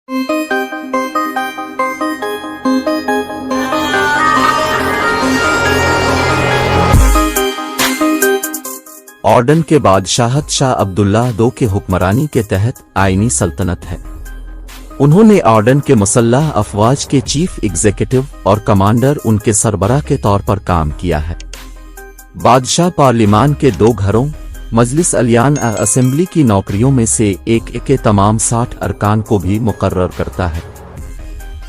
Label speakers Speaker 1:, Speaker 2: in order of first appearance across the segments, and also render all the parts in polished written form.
Speaker 1: Orton के बादशाहत Shah Abdullah II के हुक्मरानी के तहत आईनी सल्तनत है। उन्होंने ऑर्डन के मुसल्लह अफवाज के चीफ एग्जीक्यूटिव और कमांडर उनके सरबराह के तौर पर काम किया है। बादशाह पार्लिमान के 2 घरों मजलिस अलियान असेंबली की नौकरियों में से एक के तमाम 60 अरकान को भी मुकर्रर करता है।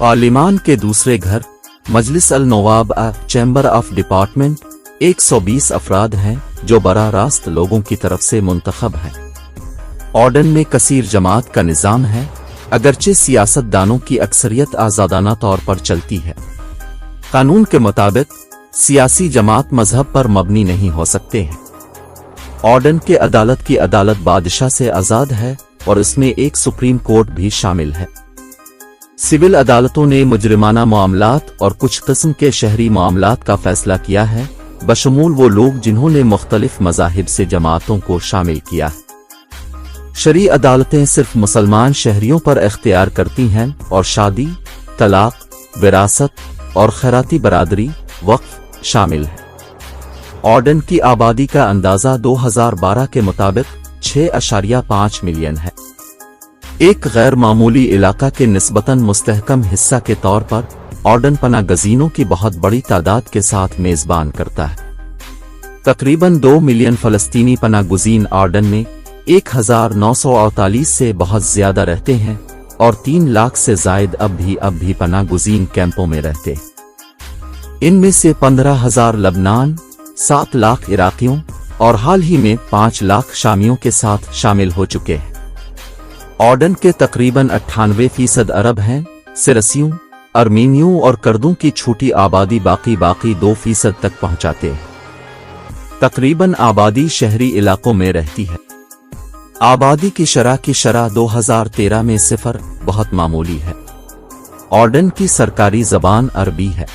Speaker 1: पार्लिमान के दूसरे घर मजलिस अल नवाब चैम्बर ऑफ डिपार्टमेंट 120 अफराद हैं जो बराह रास्त लोगों की तरफ से मुंतखब हैं। ऑर्डन में कसीर जमात का निज़ाम है, अगरचे सियासतदानों की अक्सरियत आज़ादाना तौर पर चलती है। कानून के मुताबिक सियासी जमात मजहब पर मबनी नहीं हो सकते हैं। ऑर्डन के अदालत की अदालत बादशाह से आज़ाद है और इसमें एक सुप्रीम कोर्ट भी शामिल है। सिविल अदालतों ने मुजरिमाना मामलात और कुछ किस्म के शहरी मामलात का फैसला किया है, बशमूल वो लोग जिन्होंने मुख्तलिफ मज़ाहिब से जमातों को शामिल किया है। शरई अदालतें सिर्फ मुसलमान शहरियों पर इख्तियार करती हैं और शादी, तलाक, विरासत और खैराती बरादरी, वक्फ शामिल है। ऑर्डन की आबादी का अंदाज़ा 2012 के मुताबिक 6.5 मिलियन है। एक गैर मामूली इलाका के निस्बतन मुस्तहकम हिस्सा के तौर पर ऑर्डन पना गजीनों की बहुत बड़ी तादाद के साथ मेज़बान करता है। तकरीबन 2 मिलियन फ़लस्तीनी पना गुज़ीन ऑर्डन में 1948 से बहुत ज़्यादा रहते हैं और 3 लाख से ज़ायद अब भी पना गुज़ीन कैंपों में रहते हैं। इनमें से 15,000 लबनान, 7 लाख इराकियों और हाल ही में 5 लाख शामियों के साथ शामिल हो चुके हैं। ऑर्डन के तकरीबन 98% अरब हैं। सिरसियों, अर्मीनियों और कर्दों की छोटी आबादी बाकी 2% तक पहुंचाते हैं। तकरीबन आबादी शहरी इलाकों में रहती है। आबादी की शरह 2013 में 0 बहुत मामूली है। ऑर्डन की सरकारी ज़बान अरबी है।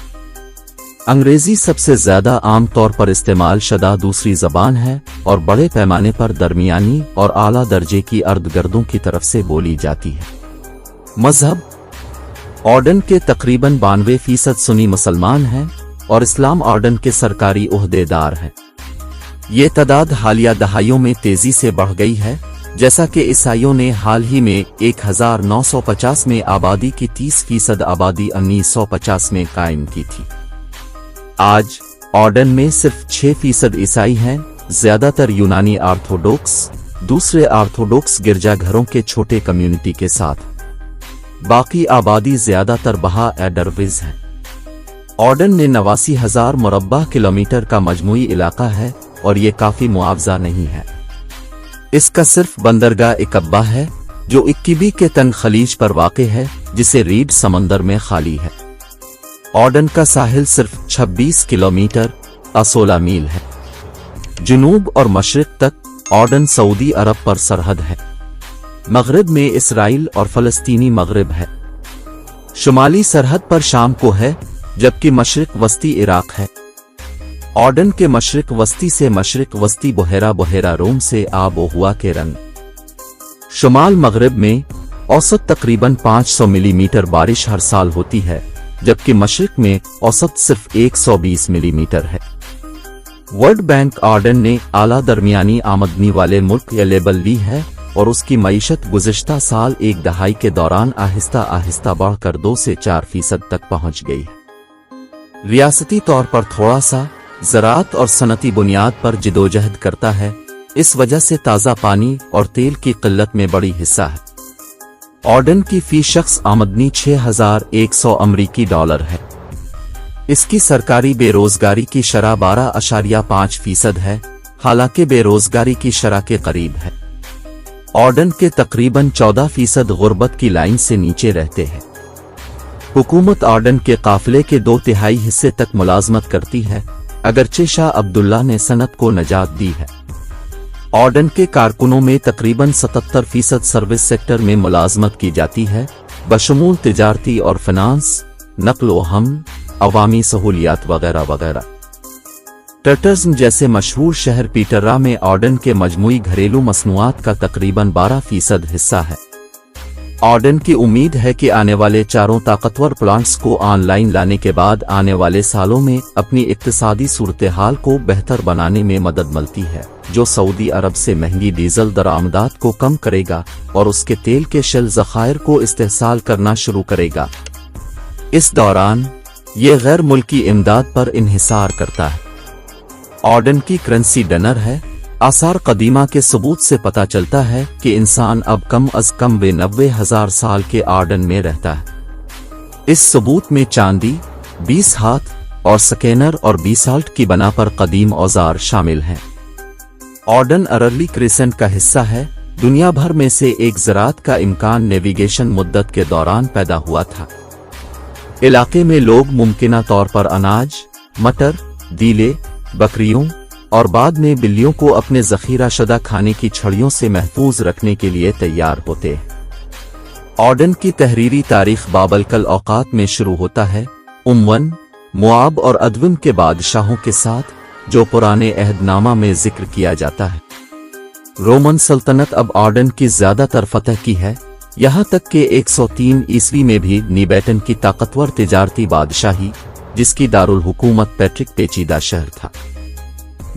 Speaker 1: अंग्रेज़ी सबसे ज़्यादा आम तौर पर इस्तेमाल शुदा दूसरी ज़बान है और बड़े पैमाने पर दरमियानी और आला दर्जे की अर्दगर्दों की तरफ से बोली जाती है। मज़हब ऑर्डन के तकरीबन 92% सुन्नी मुसलमान हैं और इस्लाम ऑर्डन के सरकारी ओहदेदार हैं। ये तादाद हालिया दहाइयों में तेज़ी से बढ़ गई है, जैसा कि ईसाइयों ने हाल ही में 1950 में आबादी की 30% आबादी 1950 में कायम की थी। आज ऑर्डन में सिर्फ 6% ईसाई हैं, ज़्यादातर यूनानी ऑर्थोडॉक्स, दूसरे ऑर्थोडॉक्स गिरजाघरों के छोटे कम्युनिटी के साथ। बाकी आबादी ज़्यादातर बहा डरविज है। ऑर्डन में 89,000 मुरब्बा किलोमीटर का मजमूई इलाका है और ये काफ़ी मुआवजा नहीं है। इसका सिर्फ बंदरगाह इकब्बा है जो इक्कीबी के तन खलीज पर वाक़े है, जिसे रीड समंदर में खाली है। ऑर्डन का साहिल सिर्फ 26 किलोमीटर 16 मील है। जुनूब और मशरिक तक ऑर्डन सऊदी अरब पर सरहद है। मगरिब में इसराइल और फ़लस्तीनी मगरिब है। शुमाली सरहद पर शाम को है, जबकि मशरिक वस्ती इराक है। ऑर्डन के मशरिक वस्ती से मशरिक वस्ती बुहेरा रोम से आबो हुआ के रंग। शुमाल मगरिब में औसत तकरीबन 500 मिलीमीटर बारिश हर साल होती है, जबकि मशरिक में औसत सिर्फ 120 मिलीमीटर है। वर्ल्ड बैंक ऑर्डन ने आला दरमियानी आमदनी वाले मुल्क या लेबल ली है और उसकी मईशत गुज़िश्ता साल एक दहाई के दौरान आहिस्ता आहिस्ता बढ़कर 2 से 4% तक पहुंच गई है। रियासती तौर पर थोड़ा सा ज़राअत और सनती बुनियाद पर जिदोजहद करता है, इस वजह से ताज़ा पानी और तेल की किल्लत में बड़ी हिस्सा है। ऑर्डन की फी शख्स आमदनी 6,100 अमरीकी डॉलर है। इसकी सरकारी बेरोजगारी की शरह 12.5% है, हालांकि बेरोजगारी की शरह के करीब है। ऑर्डन के तकरीबन 14% गुर्बत की लाइन से नीचे रहते हैं। हुकूमत ऑर्डन के काफिले के 2/3 हिस्से तक मुलाजमत करती है, अगरचे शाह अब्दुल्ला ने सनत को नजात दी है। ऑर्डन के कारकुनों में तकरीबन 77% सर्विस सेक्टर में मुलाजमत की जाती है, बशमूल तिजारती और फिनांस, नक्ल व हमल, अवामी सहूलियात वगैरह वगैरह। टर्टर्स जैसे मशहूर शहर पीटरा में ऑर्डन के मजमूई घरेलू मसनूआत का तकरीबन 12% हिस्सा है। ऑर्डन की उम्मीद है कि आने वाले चारों ताकतवर प्लांट्स को ऑनलाइन लाने के बाद आने वाले सालों में अपनी इक्तिसादी सूरत हाल को बेहतर बनाने में मदद मिलती है, जो सऊदी अरब से महंगी डीजल दरामदात को कम करेगा और उसके तेल के शेल ज़खायर को इस्तेहसाल करना शुरू करेगा। इस दौरान ये गैर मुल्की इमदाद पर इन्हिसार करता है। ऑर्डन की करेंसी डनर है। आसार कदीमा के सबूत से पता चलता है कि इंसान अब कम अज कम 90,000 साल के ऑर्डन में रहता है। इस सबूत में चांदी, 20 हाथ और स्कैनर और बेसाल्ट की बना पर कदीम औजार शामिल हैं। ऑर्डन अरली क्रिसेंट का हिस्सा है। दुनिया भर में से एक ज़राअत का इम्कान नेविगेशन मुद्दत के दौरान पैदा हुआ था। इलाके में लोग मुमकिना तौर पर अनाज, मटर, दीले, बकरियों और बाद में बिल्लियों को अपने ज़ख़ीरा शुदा खाने की छड़ियों से महफूज रखने के लिए तैयार होते। ऑर्डन की तहरीरी तारीख बाबल कल औकात में शुरू होता है, उम्वन, मुआब और अदविम के बादशाहों के साथ, जो पुराने अहदनामा में जिक्र किया जाता है। रोमन सल्तनत अब ऑर्डन की ज्यादातर फतह की है, यहाँ तक कि 103 ईस्वी में भी नीबेटन की ताकतवर तिजारती बादशाही, जिसकी दारुल हुकूमत पैट्रिक पेचीदा शहर था।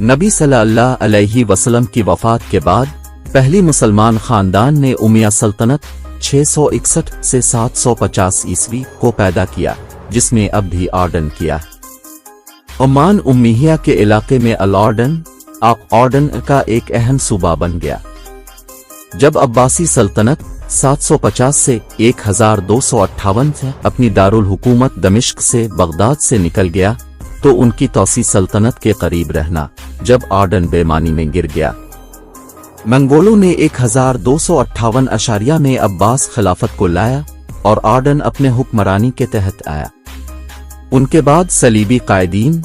Speaker 1: नबी सल्लल्लाहु अलैहि वसल्लम की वफात के बाद पहली मुसलमान खानदान ने उमिया सल्तनत 661 से 750 ईस्वी को पैदा किया, जिसमें अब भी ऑर्डन किया है। ओमान उम्मिया के इलाके में अल ऑर्डन का एक अहम सूबा बन गया। जब अब्बासी सल्तनत 750 से 1258 से अपनी दारुल हुकूमत दमिश्क से बगदाद से निकल गया, तो उनकी तौसी सल्तनत के करीब रहना जब ऑर्डन बेमानी में गिर गया। मंगोलों ने 1258 अशारिया में अब्बास खिलाफत को लाया और ऑर्डन अपने हुक्मरानी के तहत आया। उनके बाद सलीबी कायदीन,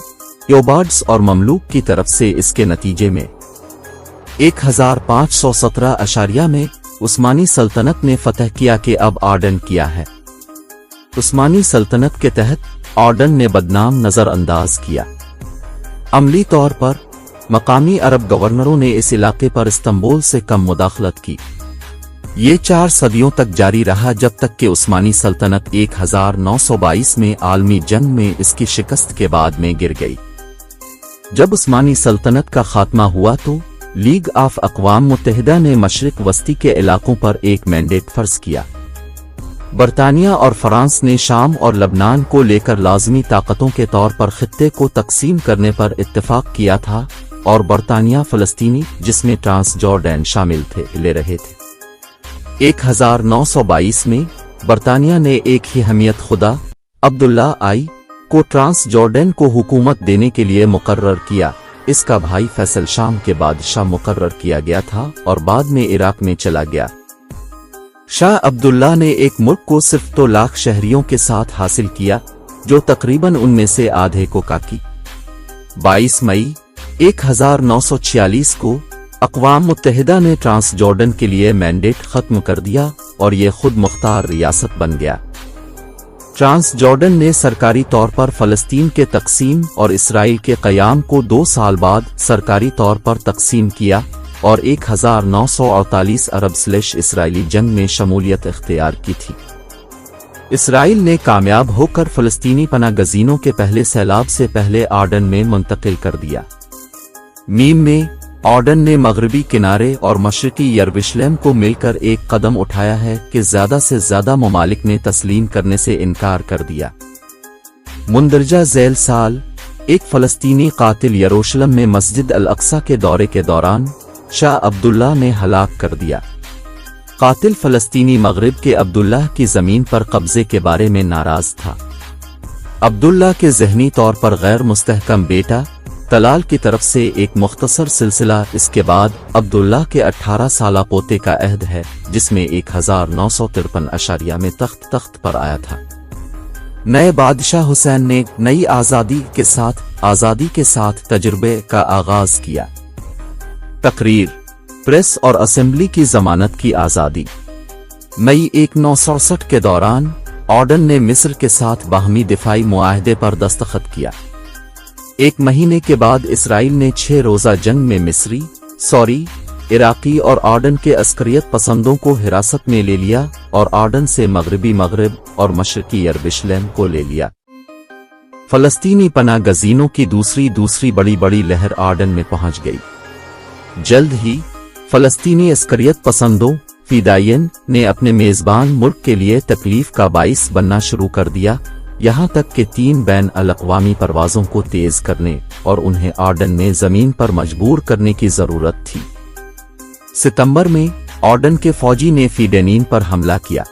Speaker 1: योबार्ड्स और ममलूक की तरफ से इसके नतीजे में 1517 अशारिया में उस्मानी सल्तनत ने फतह किया कि अब ऑर्डन किया है। उस्मानी सल्तनत के तहत ऑर्डन ने बदनाम नजरअंदाज किया। अमली तौर पर मकामी अरब गवर्नरों ने इस इलाके पर इस्तांबुल से कम मुदाखलत की। ये 4 सदियों तक जारी रहा, जब तक कि उस्मानी सल्तनत 1922 में आलमी जंग में इसकी शिकस्त के बाद में गिर गई। जब उस्मानी सल्तनत का खात्मा हुआ तो लीग ऑफ अक़वाम मुत्तहिदा ने मशरिक वस्ती के इलाकों पर एक मैंडेट फर्ज किया। बरतानिया और फ्रांस ने शाम और लबनान को लेकर लाजमी ताकतों के तौर पर खित्ते को तकसीम करने पर इत्तेफाक किया था, और बरतानिया फ़लस्तीनी, जिसमें ट्रांसजॉर्डन शामिल थे, ले रहे थे। 1922 में बरतानिया ने एक ही हमियत खुदा अब्दुल्ला आई को ट्रांसजॉर्डन को हुकूमत देने के लिए मुकर्रर किया। इसका भाई फैसल शाम के बादशाह मुकर्रर किया गया था और बाद में इराक में चला गया। शाह अब्दुल्ला ने एक मुल्क को सिर्फ 2 लाख शहरियों के साथ हासिल किया, जो तकरीबन उनमें से आधे को काकी। 22 मई 1946 को अक़वाम मुत्तहिदा ने ट्रांसजॉर्डन के लिए मैंडेट खत्म कर दिया और ये खुद मुख्तार रियासत बन गया। ट्रांसजॉर्डन ने सरकारी तौर पर फ़लस्तीन के तकसीम और इसराइल के क़याम को 2 साल बाद सरकारी तौर पर तकसीम किया और 1948 अरब/इसराइली जंग में शमूलियत इख्तियार की थी। इसराइल ने कामयाब होकर फ़लस्तीनी पनाह गज़ीनों के पहले सैलाब से पहले ऑर्डन में मुंतकिल कर दिया। मीम में ऑर्डन ने मगरबी किनारे और मशरकी यरूशलेम को मिलकर एक कदम उठाया है कि ज़्यादा से ज़्यादा ममालिक ने तस्लीम करने से इनकार कर दिया। मुंदरजा झैल साल एक फ़लस्तीनी कातिल यरूशलेम में मस्जिद अल अक्सा के दौरे के दौरान शाह अब्दुल्ला ने हलाक कर दिया। कातिल फ़लस्तीनी मगरिब के अब्दुल्ला की ज़मीन पर कब्ज़े के बारे में नाराज़ था। अब्दुल्ला के ज़हनी तौर पर गैर मुस्तहकम बेटा तलाल की तरफ से एक मुख्तसर सिलसिला इसके बाद अब्दुल्ला के 18 साला पोते का अहद है, जिसमें 1953 अशारिया में तख्त पर आया था। नए बादशाह हुसैन ने नई आज़ादी के साथ तजुर्बे का आगाज किया। तकरीर, प्रेस और असेंबली की जमानत की आज़ादी। मई 1967 के दौरान ऑर्डन ने मिस्र के साथ बाहमी दिफाई मुआहदे पर दस्तखत किया। 1 महीने के बाद इसराइल ने 6 रोज़ा जंग में इराकी और आर्डन के अस्करियत पसंदों को हिरासत में ले लिया और आर्डन से मगरबी मगरब और मशरकी यरूशलेम को ले लिया। फलस्तीनी पनाह गजीनों की दूसरी बड़ी लहर आर्डन में पहुंच गई। जल्द ही फलस्तीनी अस्करियत पसंदों फिदायिन ने अपने मेजबान मुल्क के लिए तकलीफ का बाइस बनना शुरू कर दिया, यहाँ तक कि 3 बैन अल-अक़वामी परवाज़ों को तेज करने और उन्हें आर्डन में ज़मीन पर मजबूर करने की ज़रूरत थी। सितंबर में आर्डन के फौजी ने फीडेनीन पर हमला किया।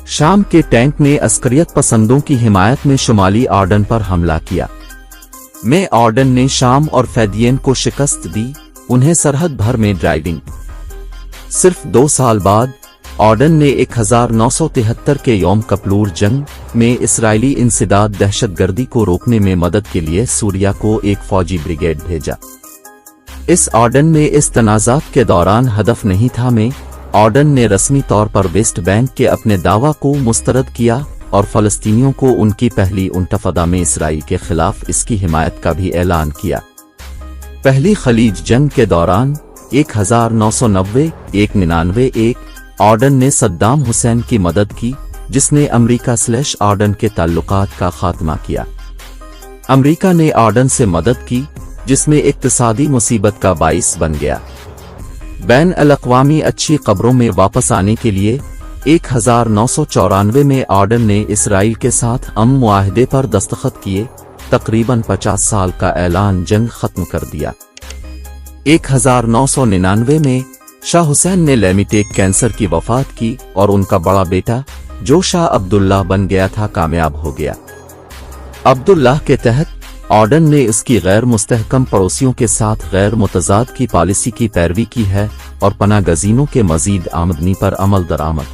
Speaker 1: शाम के टैंक ने अस्करियत पसंदों की हिमायत में शुमाली आर्डन पर हमला किया। में आर्डन ने शाम और फैदियन को शिकस्त दी, उन्हें सरहद भर में ड्राइविंग। सिर्फ 2 साल बाद आर्डन ने 1973 के यौम कपलूर जंग में इसराइली इंसदाद दहशतगर्दी को रोकने में मदद के लिए सूरिया को एक फौजी ब्रिगेड भेजा। इस आर्डन में इस तनाज़ात के दौरान हदफ नहीं था। में आर्डन ने रस्मी तौर पर वेस्ट बैंक के अपने दावा को मुस्तरद किया और फलस्तीनियों को उनकी पहली इंतफादा में इसराइल के खिलाफ इसकी हिमायत का भी ऐलान किया। पहली खलीज जंग के दौरान 1990-1991 आर्डन ने सद्दाम हुसैन की मदद की, जिसने अमेरिका/आर्डन के ताल्लुकात का खात्मा किया। अमेरिका ने आर्डन से मदद की, जिसमें इक्तिसादी मुसीबत का बाइस बन गया। बैन अल-अक़वामी अच्छी खबरों में वापस आने के लिए 1994 में आर्डन ने इसराइल के साथ अमन मुआहदे पर दस्तखत किए, तकरीबन 50 साल का ऐलान जंग खत्म कर दिया। 1999 में शाह हुसैन ने लेमिटेक कैंसर की वफात की और उनका बड़ा बेटा जो शाह अब्दुल्लाह बन गया था कामयाब हो गया। अब्दुल्लाह के तहत आर्डन ने उसकी गैर मुस्तहकम पड़ोसियों के साथ गैर मुतज़ाद की पॉलिसी की पैरवी की है और पनाह गज़ीनों के मजीद आमदनी पर अमल दरामद